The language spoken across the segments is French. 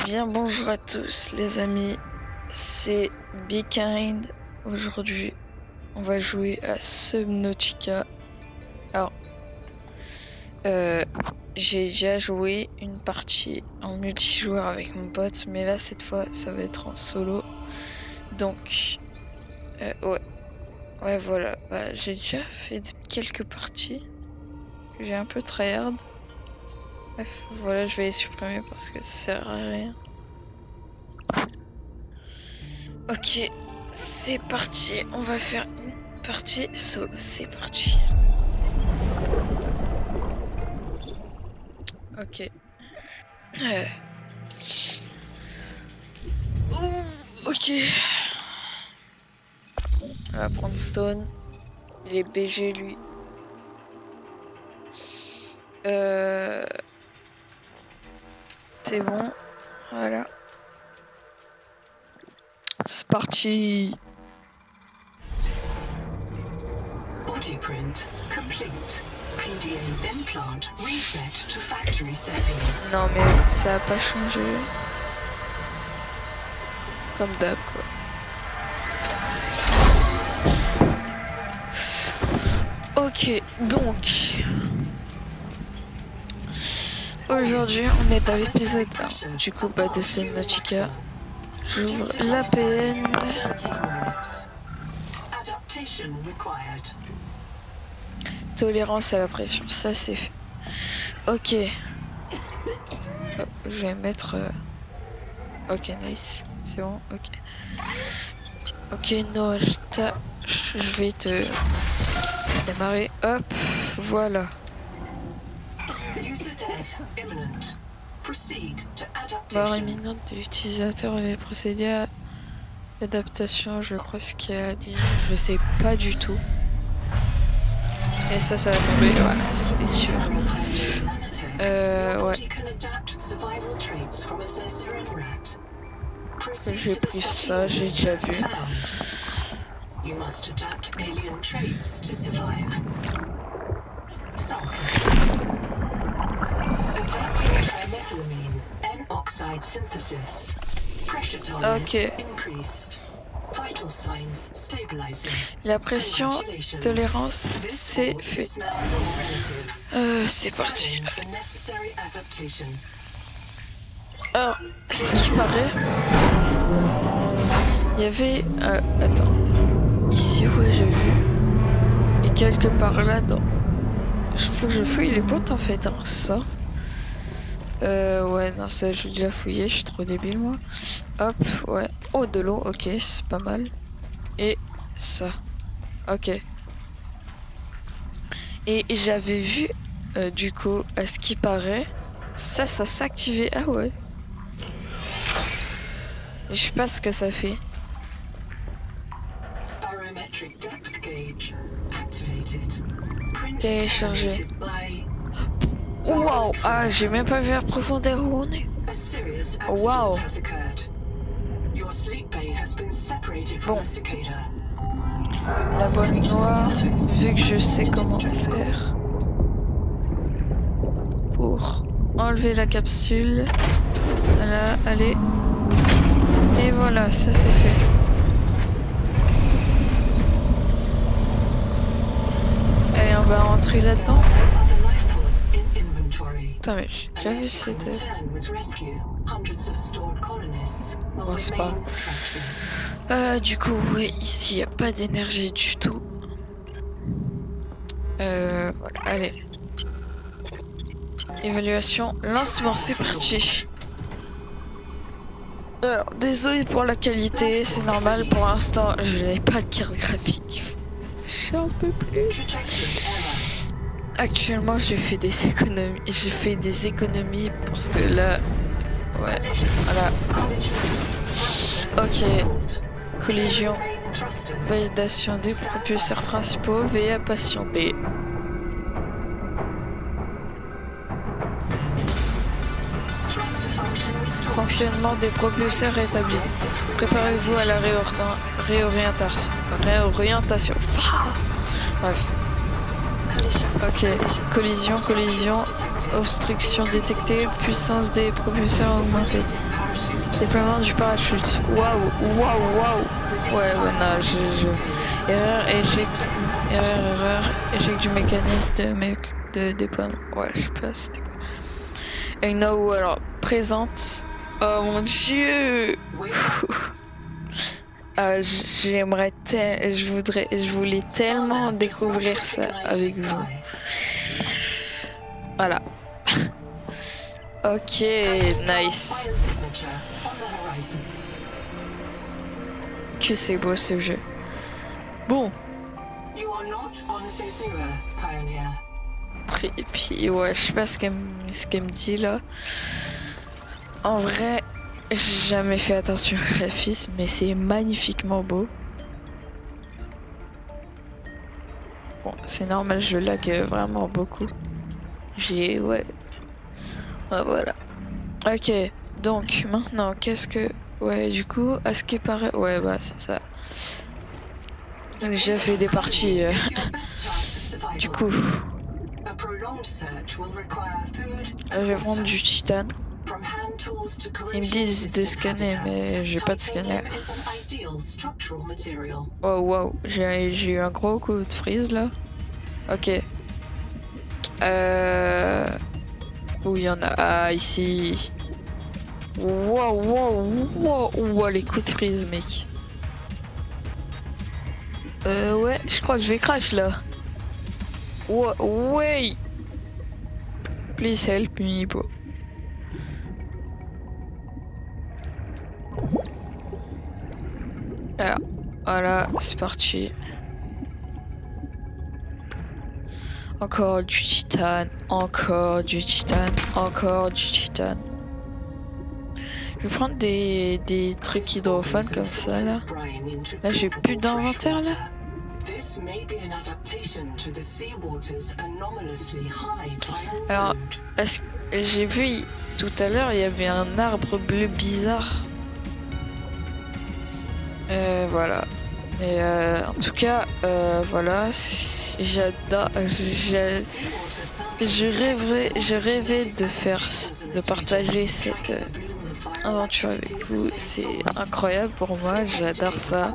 Bien, bonjour à tous les amis, c'est Be Kind. Aujourd'hui, on va jouer à Subnautica. Alors, j'ai déjà joué une partie en multijoueur avec mon pote, mais là, cette fois, ça va être en solo. Donc, ouais, voilà. Bah, j'ai déjà fait quelques parties. J'ai un peu tryhard. Bref, voilà, je vais les supprimer parce que ça sert à rien. Ok, c'est parti. On va faire une partie solo. C'est parti. Ok. Ok. On va prendre Stone. Il est BG lui. C'est bon. Voilà. C'est parti. Blueprint complete. PDA implant reset to factory settings. Non mais ça a pas changé. Comme d'hab quoi. Ok, donc aujourd'hui on est dans l'épisode 1 du coup de Subnautica. J'ouvre l'APN. Adaptation required. Tolérance à la pression, ça c'est fait. Ok. Oh, je vais mettre... Ok, nice. C'est bon, ok. Ok, non, je vais te démarrer. Hop, voilà. User death imminent. Proceed to Barre adaptation. imminente de l'utilisateur et procéder à l'adaptation, je crois ce qu'il a dit. Je sais pas du tout. Et ça va tomber, voilà, c'était sûr. Ouais. J'ai pris ça, j'ai déjà vu. You must adapt alien traits to survive. Sample. Adapting trimethylamine N-oxide synthesis. Pressure tolerance increased. Vital signs stabilizing. La pression, tolérance, c'est fait. C'est parti. Alors, ce qui paraît, il y avait... attends. Ici, ouais, j'ai vu. Et quelque part là, dans... Faut que je fouille les bottes en fait, hein, ça. Ouais, non, ça, je l'ai déjà fouillé, je suis trop débile, moi. Hop, ouais. Oh, de l'eau, ok, c'est pas mal. Et ça. Ok. Et j'avais vu, du coup, à ce qui paraît, ça s'activait. Ah ouais. Je sais pas ce que ça fait. Télécharger. Waouh! Ah, j'ai même pas vu la profondeur où on est. Waouh! Bon. La boîte noire, vu que je sais comment faire pour enlever la capsule. Voilà, allez. Et voilà, ça c'est fait. Allez, on va rentrer là-dedans. Putain, mais j'ai déjà vu cette... Bon, c'est pas... du coup, oui, ici, il n'y a pas d'énergie du tout. Voilà, allez. Évaluation, lancement, c'est parti. Alors, désolé pour la qualité, c'est normal, pour l'instant, je n'ai pas de carte graphique. J'en peux plus. Actuellement, j'ai fait des économies parce que là, ouais, voilà. Ok, collision, validation des propulseurs principaux, veuillez patienter. Fonctionnement des propulseurs établi. Préparez-vous à la réorientation. Bref. Ok, collision, collision, obstruction détectée, puissance des propulseurs augmentée. Déploiement du parachute. Waouh, waouh, waouh. Ouais, non, Erreur, erreur, échec du mécanisme de déploiement. Ouais, je sais pas, c'était quoi. Et no, alors, présente. Oh mon dieu. Je voulais tellement découvrir ça avec vous. Voilà. Ok, nice. Que c'est beau ce jeu. Bon. Et puis ouais, je sais pas ce qu'elle me dit là. En vrai, j'ai jamais fait attention au graphisme, mais c'est magnifiquement beau. Bon, c'est normal, je lag vraiment beaucoup. Ouais, voilà. Ok, donc maintenant, qu'est-ce que... Ouais, du coup, à ce qui paraît... Ouais, bah, c'est ça. J'ai fait des parties... Du coup... Là, je vais prendre du titane. Ils me disent de scanner, mais j'ai pas de scanner. Oh, wow, j'ai eu un gros coup de freeze, là. Ok. Où il y en a? Ah, ici. Wow, les coups de freeze, mec. Ouais, je crois que je vais crash là. Ouais. Please help me, bro. Alors, voilà, c'est parti. Encore du titane, encore du titane, encore du titane. Je vais prendre des trucs hydrophones comme ça là. Là j'ai plus d'inventaire là. Alors, j'ai vu tout à l'heure il y avait un arbre bleu bizarre. Voilà. Mais en tout cas, voilà, j'adore. Je rêvais de partager cette aventure avec vous. C'est incroyable pour moi, j'adore ça.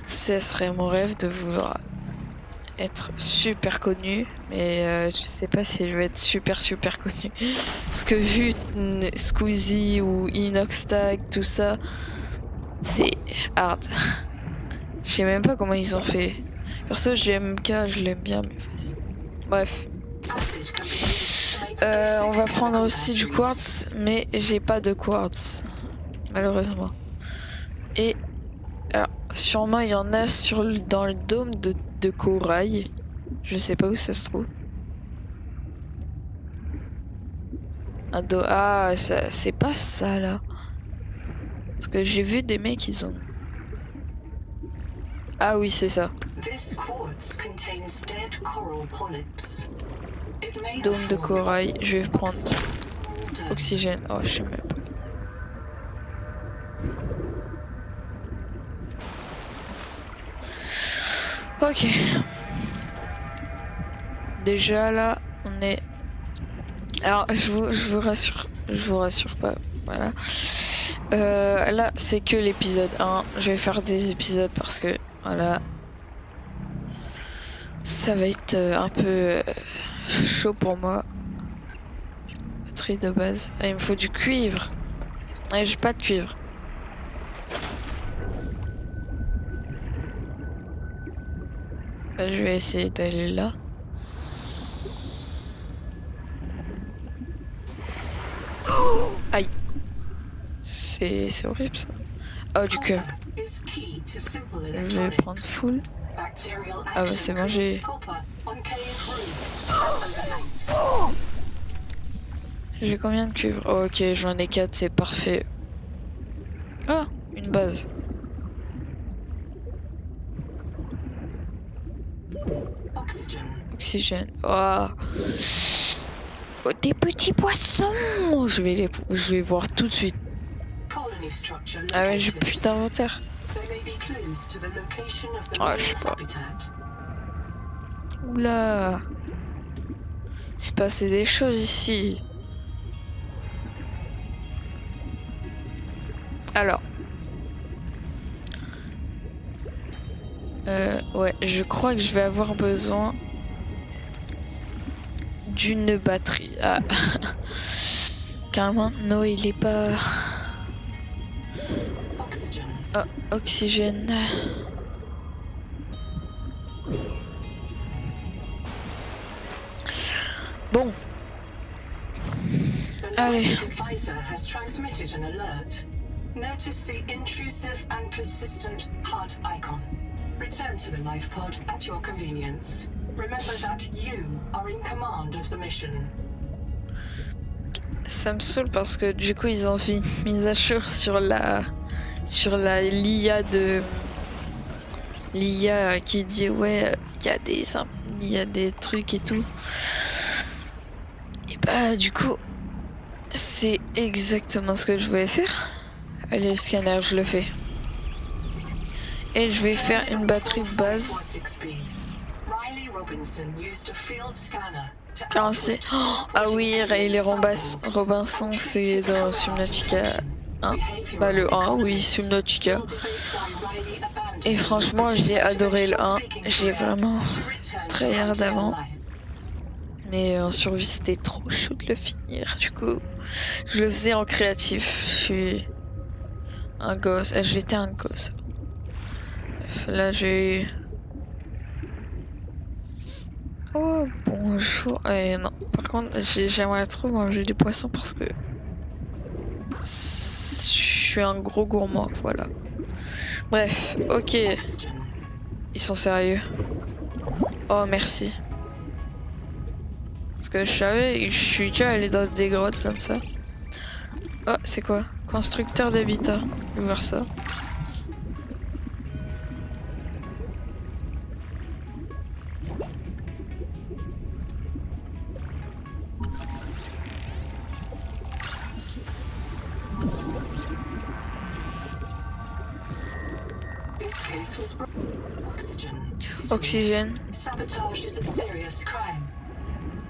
Ce serait mon rêve de vouloir être super connu, mais je sais pas si je vais être super connu. Parce que vu Squeezie ou Inoxtag, tout ça, c'est hard. Je sais même pas comment ils ont fait. Perso, GMK, je l'aime bien, mais vas-y. Bref. On va prendre aussi du quartz, mais j'ai pas de quartz, malheureusement. Et alors, sûrement il y en a dans le dôme de corail. Je sais pas où ça se trouve. Ah, ça, c'est pas ça là. Parce que j'ai vu des mecs, ils ont... Ah oui, c'est ça. Dôme de corail, je vais prendre oxygène. Oh, je sais même pas. Ok. Déjà là, on est... Alors, je vous rassure pas. Voilà. Là, c'est que l'épisode 1. Je vais faire des épisodes parce que, voilà, ça va être un peu chaud pour moi. Batterie de base. Ah, il me faut du cuivre. Ah, j'ai pas de cuivre. Bah, je vais essayer d'aller là. Aïe. C'est horrible ça. Oh, du cœur. Je vais prendre full. Ah bah c'est bon, j'ai combien de cuivre? Oh, ok, j'en ai 4, c'est parfait. Ah, une base. Oxygène. Oh. Oh, des petits poissons. Je vais voir tout de suite. Ah ouais, j'ai plus d'inventaire. Ah, je sais pas. Oula. s'est passé des choses ici. Alors. Ouais, je crois que je vais avoir besoin d'une batterie. Ah. Carrément, non, il est pas... Ah, oxygène. Bon. Allez. Notice the intrusive and persistent HUD icon. Return to the life pod at your convenience. Remember that you are in command of the mission. Ça me saoule parce que du coup ils ont fait une mise à jour sur l'IA qui dit ouais il y a des trucs et tout. Et bah du coup c'est exactement ce que je voulais faire. Allez, le scanner, je le fais. Et je vais faire une batterie de base. 46. Oh, ah oui, Riley Robinson, c'est dans Subnautica 1. Bah le 1, oui, Subnautica. Et franchement, j'ai adoré le 1. J'ai vraiment très hard avant. Mais en survie, c'était trop chaud de le finir. Du coup, je le faisais en créatif. Je suis un gosse. J'étais un gosse. Bref, là, j'ai... Oh, bonjour. Non, par contre, j'aimerais trop manger des poissons parce que... Je suis un gros gourmand, voilà. Bref, ok. Ils sont sérieux. Oh, merci. Parce que je savais, je suis déjà allé dans des grottes comme ça. Oh, c'est quoi? Constructeur d'habitat. Je vais voir ça. Oxygène. Sabotage is a serious crime.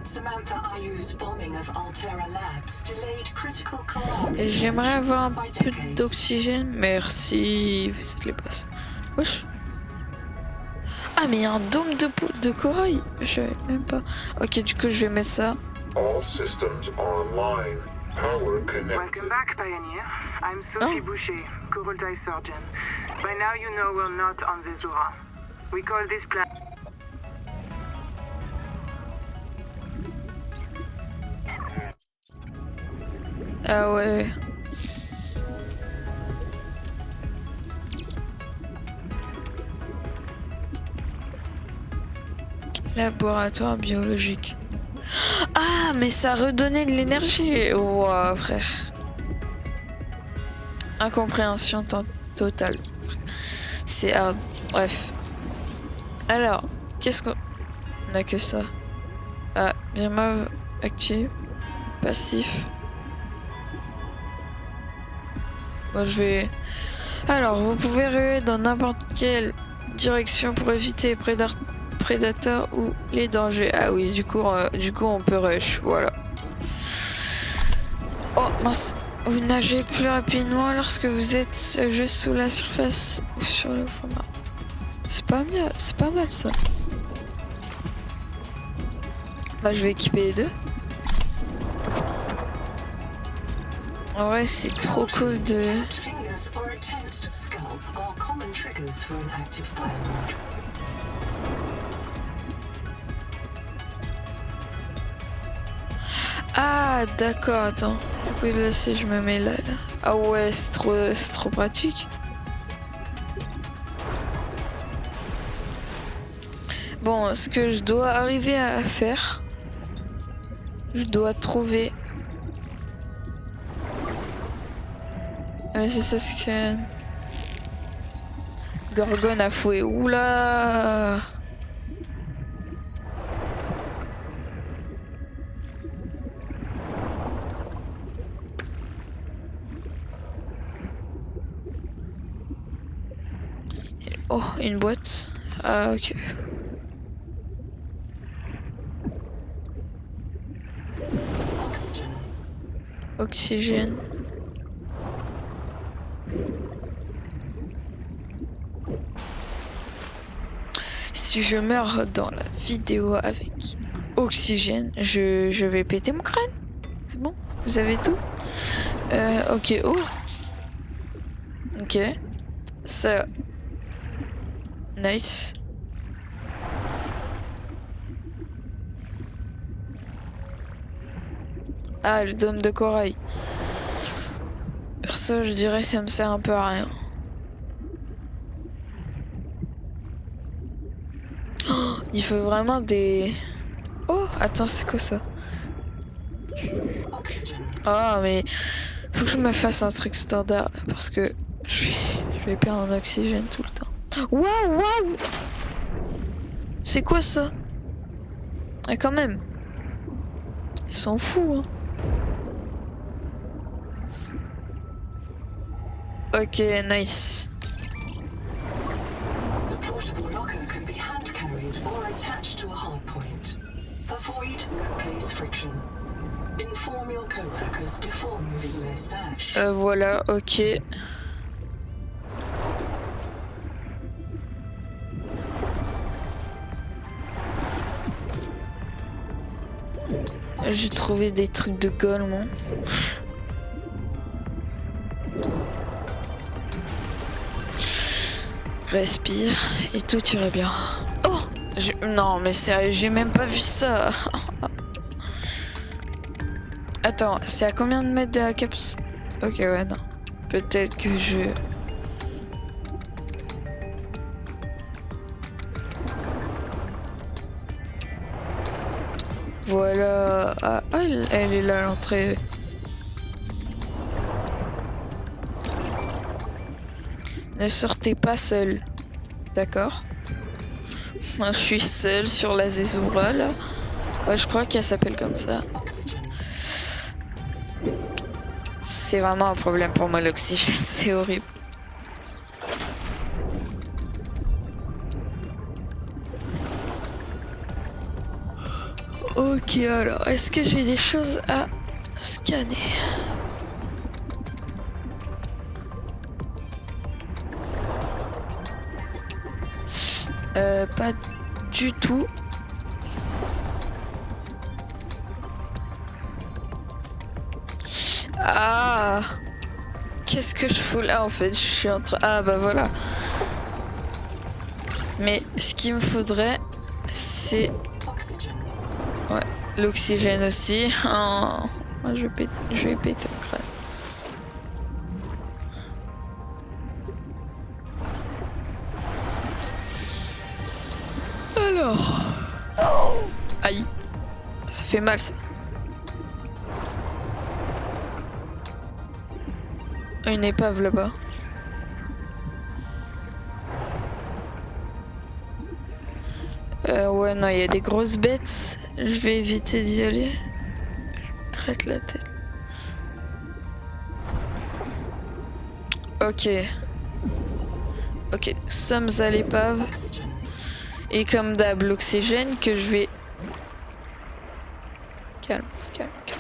Samantha Ayu's bombing of Altera Labs delayed critical collapse. J'aimerais avoir un peu d'oxygène. Merci. Vous êtes les boss. Wesh. Ah, mais il y a un dôme de corail. Je savais même pas. Ok, du coup, je vais mettre ça. All systems online. Power connected. Welcome back, Pioneer. I'm Sophie Boucher, Coroltai surgeon. By now you know we're not on the Zora. We call this plan... Ah ouais. Laboratoire biologique. Ah, mais ça redonnait de l'énergie. Ouah, frère. Incompréhension totale. C'est hard. Bref. Alors, qu'est-ce qu'on... On a que ça. Ah, bien mauve active. Passif. Moi, je vais... Alors, vous pouvez ruer dans n'importe quelle direction pour éviter les prédateurs ou les dangers. Ah oui, du coup on peut rush. Voilà. Oh, mince. Vous nagez plus rapidement lorsque vous êtes juste sous la surface ou sur le fond marin. C'est pas bien, c'est pas mal ça. Bah, je vais équiper les deux. En vrai, c'est trop cool de... Ah, d'accord, attends. Du coup, là, si je me mets là. Ah ouais, c'est trop pratique. Bon, ce que je dois arriver à faire, je dois trouver... Ah, mais c'est ça ce que... Gorgone à fouet. Oula! Oh, une boîte. Ah, ok. oxygène. Si je meurs dans la vidéo avec oxygène, je vais péter mon crâne. C'est bon? Vous avez tout? Ok, oh. Ok. Ça. Nice. Ah, le dôme de corail. Perso, je dirais que ça me sert un peu à rien. Oh, il faut vraiment des... Oh, attends, c'est quoi ça? Oh, mais faut que je me fasse un truc standard là, parce que je vais perdre en oxygène tout le temps. Waouh, waouh! C'est quoi ça? Ah, quand même. Ils sont fous, hein. Ok, nice. The portable locker can be hand carried or attached to a hard point. Avoid workplace friction. Inform your co-workers before moving their stash. Voilà, ok. J'ai trouvé des trucs de gold, moi. Respire et tout ira bien. Oh! Non, mais sérieux, j'ai même pas vu ça. Attends, c'est à combien de mètres de la capsule? Ok, ouais, non. Peut-être que je... Voilà. Ah, elle est là à l'entrée. Ne sortez pas seul. D'accord? Moi, je suis seule sur la Zezura, là. Ouais, je crois qu'elle s'appelle comme ça. C'est vraiment un problème pour moi, l'oxygène. C'est horrible. Ok, alors, est-ce que j'ai des choses à scanner? Pas du tout. Ah! Qu'est-ce que je fous là en fait? Je suis en train... Ah bah voilà. Mais ce qu'il me faudrait, c'est... Ouais, l'oxygène aussi. Oh, je vais péter le crâne. Alors... Aïe. Ça fait mal ça. Une épave là-bas. Ouais, non, il y a des grosses bêtes. Je vais éviter d'y aller. Je me crête la tête. Ok. Ok, nous sommes à l'épave. Et comme d'hab, l'oxygène que je vais... Calme, calme, calme.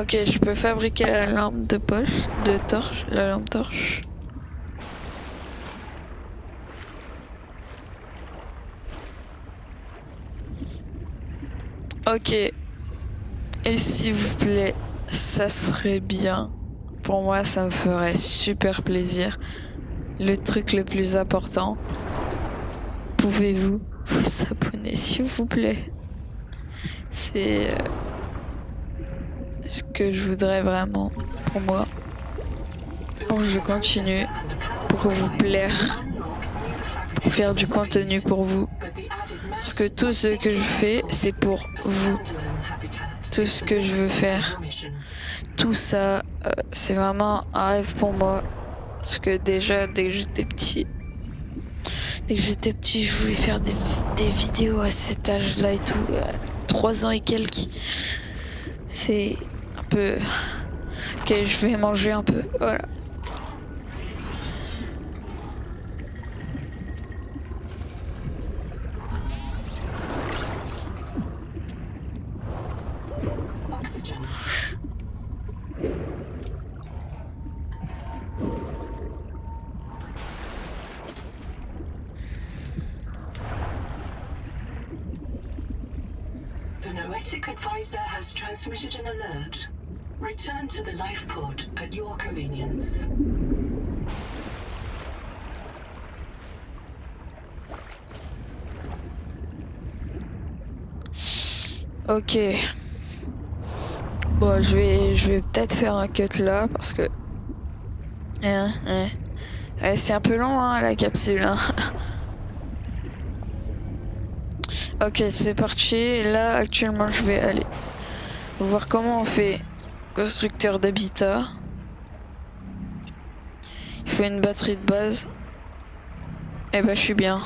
Ok, je peux fabriquer la lampe de poche, de torche, la lampe torche. Ok. Et s'il vous plaît, ça serait bien. Pour moi, ça me ferait super plaisir. Le truc le plus important. Pouvez-vous vous abonner, s'il vous plaît? C'est... ce que je voudrais vraiment pour moi, pour que je continue, pour vous plaire, pour faire du contenu pour vous, parce que tout ce que je fais c'est pour vous, tout ce que je veux faire, tout ça c'est vraiment un rêve pour moi, parce que déjà dès que j'étais petit, je voulais faire des vidéos à cet âge là et tout, 3 ans et quelques. C'est un peu... Ok, je vais manger un peu, voilà. Noetic Advisor has transmitted an alert. Return to the life pod at your convenience. Ok. Bon, je vais peut-être faire un cut là parce que c'est un peu long hein, la capsule. Hein. Ok, c'est parti. Là, actuellement, je vais aller voir comment on fait constructeur d'habitat. Il faut une batterie de base. Eh ben, je suis bien.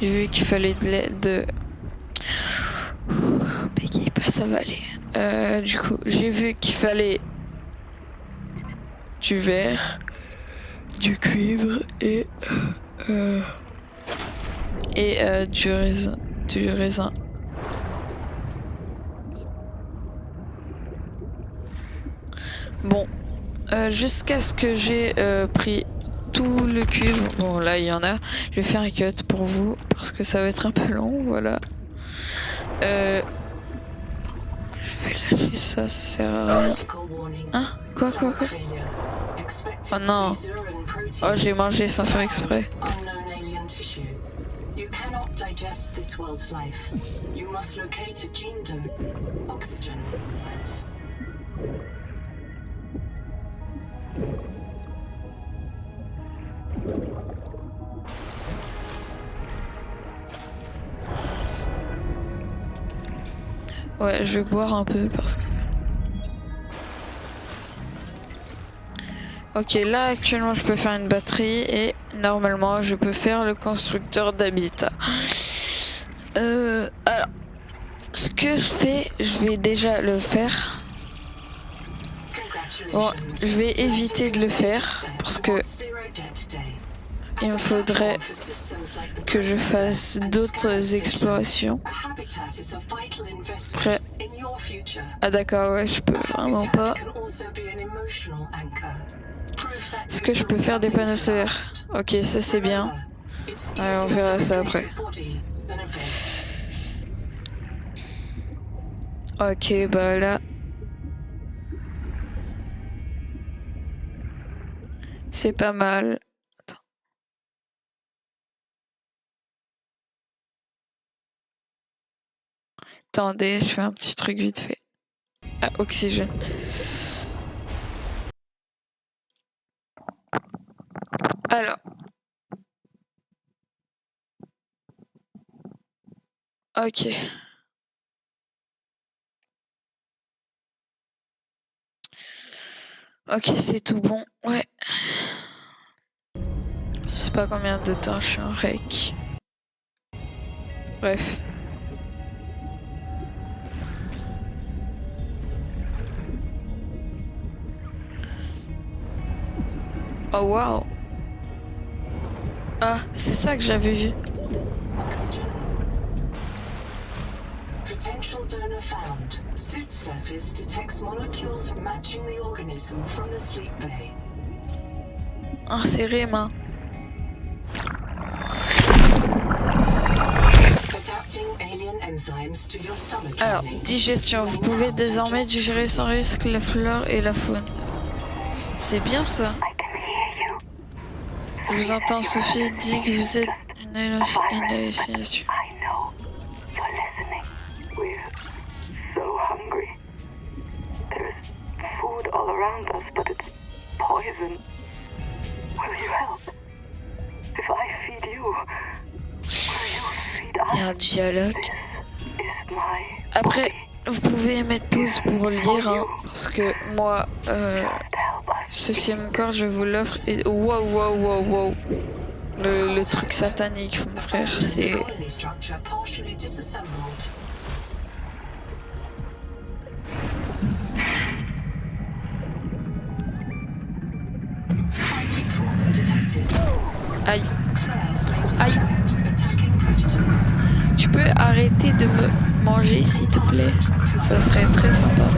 J'ai vu qu'il fallait de l'aide. Bégaye pas, ça va aller. Du coup, j'ai vu qu'il fallait du verre, du cuivre et du raisin. Bon, jusqu'à ce que j'ai pris tout le cuivre. Bon, là, il y en a. Je vais faire un cut pour vous parce que ça va être un peu long, voilà. Je vais lâcher ça sert à rien. Hein? Quoi? Oh non. Oh, j'ai mangé sans faire exprès. You cannot digest this world's life. You must locate a genome. Oxygen. Ouais, je vais boire un peu parce que... Ok, là actuellement je peux faire une batterie et normalement je peux faire le constructeur d'habitat. Alors, ce que je fais, je vais déjà le faire. Bon, je vais éviter de le faire parce que il me faudrait que je fasse d'autres explorations. Après... Ah d'accord, ouais, je peux vraiment pas. Est-ce que je peux faire des panneaux solaires? Ok, ça c'est bien. Ouais, on verra ça après. Ok, bah là... C'est pas mal. Attendez, je fais un petit truc vite fait. Ah, oxygène. Alors. Ok. Ok, c'est tout bon. Ouais. Je sais pas combien de temps je suis en rec. Bref. Oh wow. Ah, c'est ça que j'avais vu. Potential donor found. Suit surface detects molecules matching the organism from the sleep bay. Inséré main. Adapting alien enzymes to your stomach. Alors, digestion. Vous pouvez désormais digérer sans risque la flore et la faune. C'est bien ça. Je vous entends, Sophie dit que vous êtes une hallucination. Il y a un dialogue. Après, vous pouvez mettre pause pour lire, hein, parce que moi, ceci est mon corps, je vous l'offre. Et wow. Le truc satanique, mon frère, c'est... Aïe. Aïe. Tu peux arrêter de me manger, s'il te plaît? Ça serait très sympa.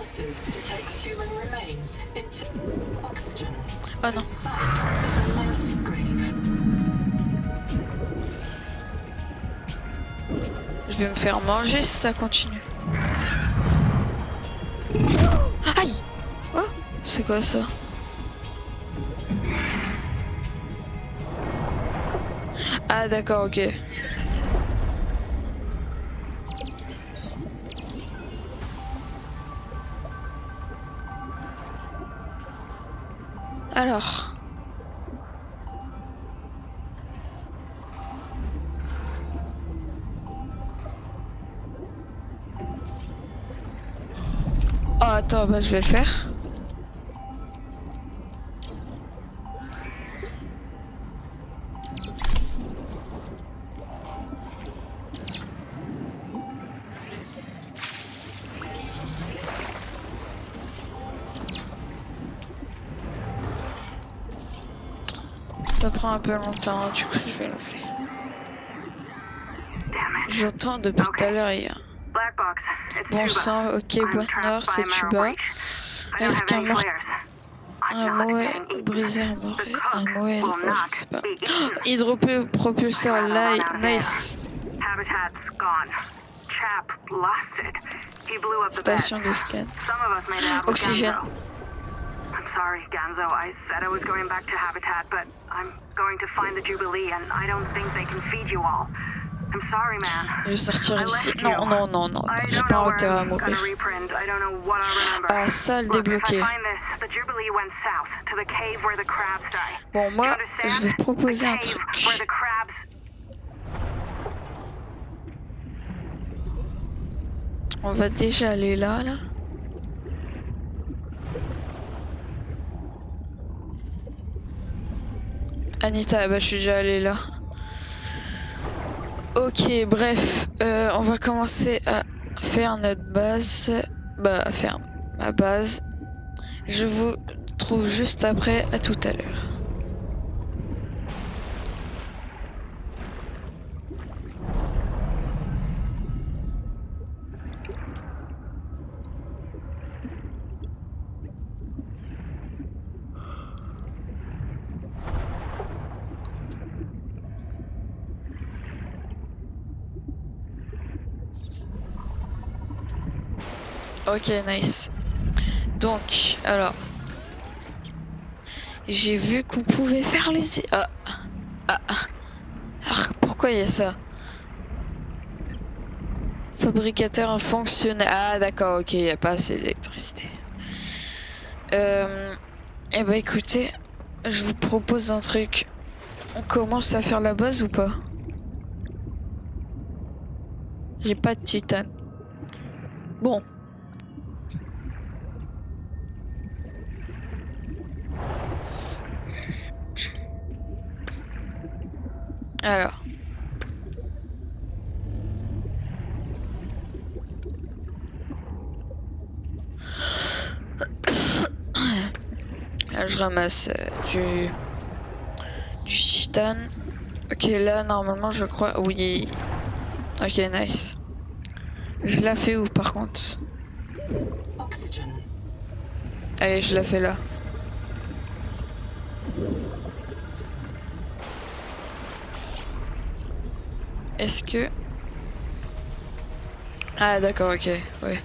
analysis detects human remains into oxygen. Oh non. The site is a mass grave. Je vais me faire manger si ça continue. Aïe! Oh! C'est quoi ça? Ah d'accord, ok. Alors. Oh attends, bah je vais le faire. Ça prend un peu longtemps, du coup je vais l'enlever. J'entends depuis tout à l'heure, il y a Black box. It's bon Tuba. sang, ok, I'm bonne trapped heure, c'est by Tuba. Merrill Beach. I don't Est-ce have qu'un any mort, clears. I'm un not mouet getting brisé, eaten. un mort, The un cook mouet, will oh, je not sais pas. be eaten. Hydropropulseur, I là, ran out of air. nice. Habitat's gone. Chap lost it. He blew up the bed. Station de scan. Some of us made out with Oxygène. Ganzo. I'm sorry, Ganzo. I said I was going back to Habitat, but I'm going to find the Jubilee, and I don't think they can feed you all. I'm sorry, man. Je vais sortir I d'ici. left Non, you. non, non, non, I je suis don't pas know en where terre à I'm gonna mourir. reprint. I don't know what I'll remember. Ah, ça, le Look, if I débloquer. find this, the Jubilee went south to the cave where the crabs die. Bon, Do moi, you je understand? vais proposer The un cave truc. where the crabs. On va déjà aller là, là. Anita, bah je suis déjà allée là. Ok, bref, on va commencer à faire notre base. Bah, à faire ma base. Je vous trouve juste après, à tout à l'heure. Ok, nice. Donc, alors, j'ai vu qu'on pouvait faire les... Ah, pourquoi il y a ça? Fabricateur fonctionnel. Ah, d'accord, ok, il n'y a pas assez d'électricité. Eh ben, écoutez, je vous propose un truc. On commence à faire la base ou pas? J'ai pas de titane. Bon. Alors. Là, je ramasse du titane. Ok, là, normalement, je crois... Oui. Ok, nice. Je la fais où, par contre? Oxygen. Allez, je la fais là. Est-ce que... Ah, d'accord, ok, ouais.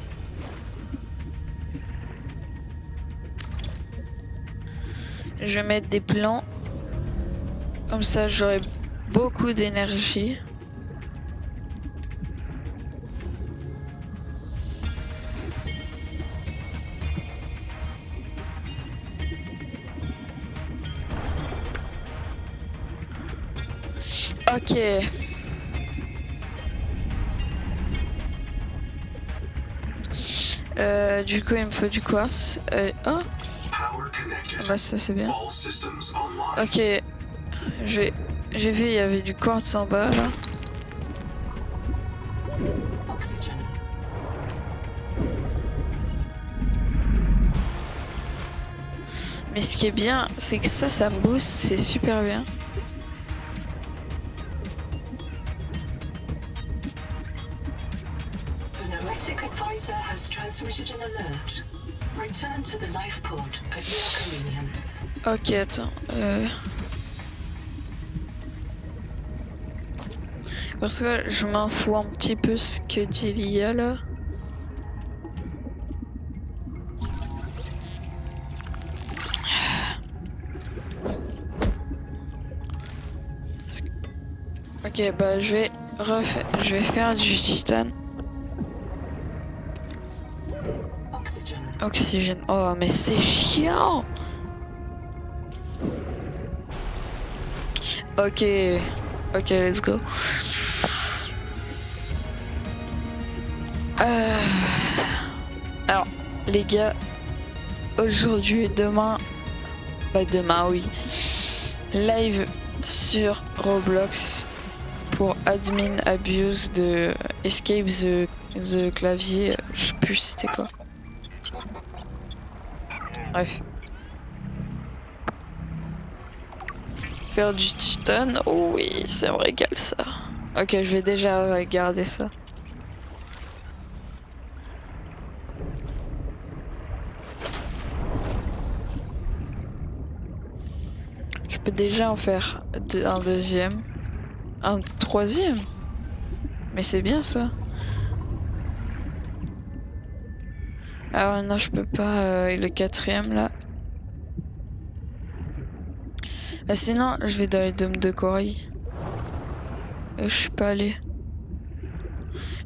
Je vais mettre des plans. Comme ça, j'aurai beaucoup d'énergie. Ok. Du coup, il me faut du quartz. Oh, bah ça c'est bien. Ok, j'ai vu il y avait du quartz en bas là. Mais ce qui est bien, c'est que ça me booste, c'est super bien. Genetic advisor has transmitted an alert. Return to the life pod at your convenience. Ok, attends. Parce que je m'en fous un petit peu ce que dit l'IA là. Ok, bah je vais faire du titane. Oxygen. Oxygène. Oh, mais c'est chiant. Ok. Ok, let's go. Alors, les gars, aujourd'hui et demain, bah demain oui, live sur Roblox pour admin abuse de escape the clavier, je sais plus c'était quoi. Bref. Faire du titane, oh oui, ça me régale ça. Ok, je vais déjà regarder ça. Je peux déjà en faire un deuxième. Un troisième. Mais c'est bien ça. Ah ouais, non, je peux pas. Le quatrième là. Bah sinon, je vais dans les dômes de corail. Je suis pas allé.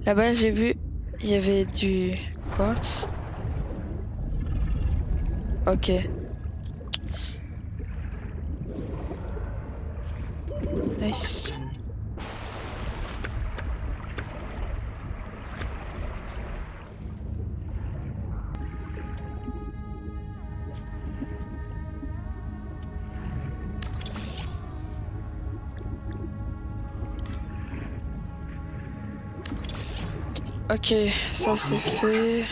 Là-bas, j'ai vu, il y avait du quartz. Ok. Nice. Ok, ça c'est fait.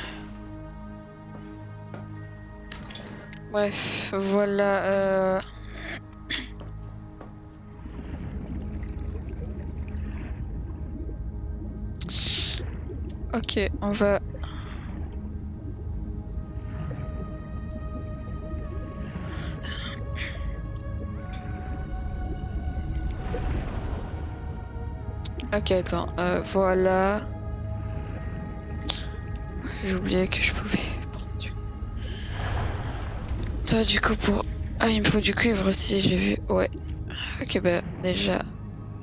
Bref, voilà. Ok, on va... Ok, attends, voilà. J'ai oublié que je pouvais... Toi, du coup, pour... Ah, il me faut du cuivre aussi, j'ai vu. Ouais. Ok, bah, déjà,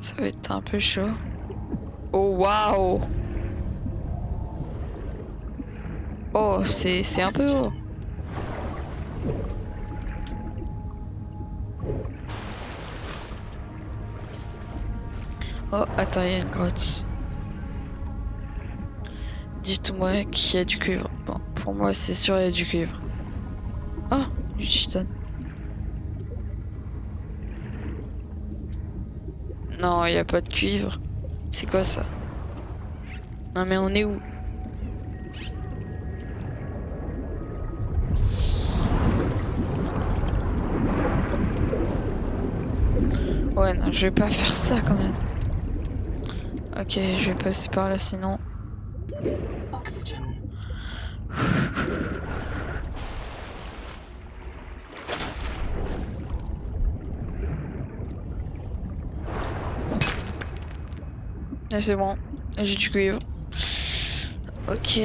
ça va être un peu chaud. Oh, waouh! Oh, c'est un peu haut. Oh, attends, il y a une grotte. Dites-moi qu'il y a du cuivre. Bon, pour moi, c'est sûr, il y a du cuivre. Oh, du titane. Non, il n'y a pas de cuivre. C'est quoi ça? Non, mais on est où? Ouais, non, je vais pas faire ça quand même. Ok, je vais passer par là sinon. Oxygen. Ah, c'est bon, j'ai du cuivre. Ok.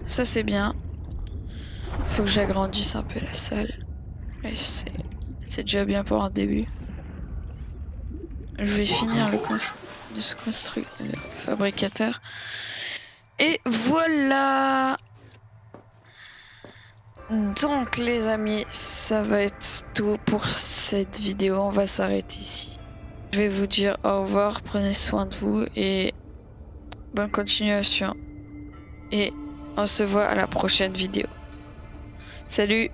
Ça c'est bien. Faut que j'agrandisse un peu la salle. Mais c'est déjà bien pour un début. Je vais finir le fabricateur. Et voilà. Donc les amis, ça va être tout pour cette vidéo. On va s'arrêter ici. Je vais vous dire au revoir, prenez soin de vous et bonne continuation. Et on se voit à la prochaine vidéo. Salut!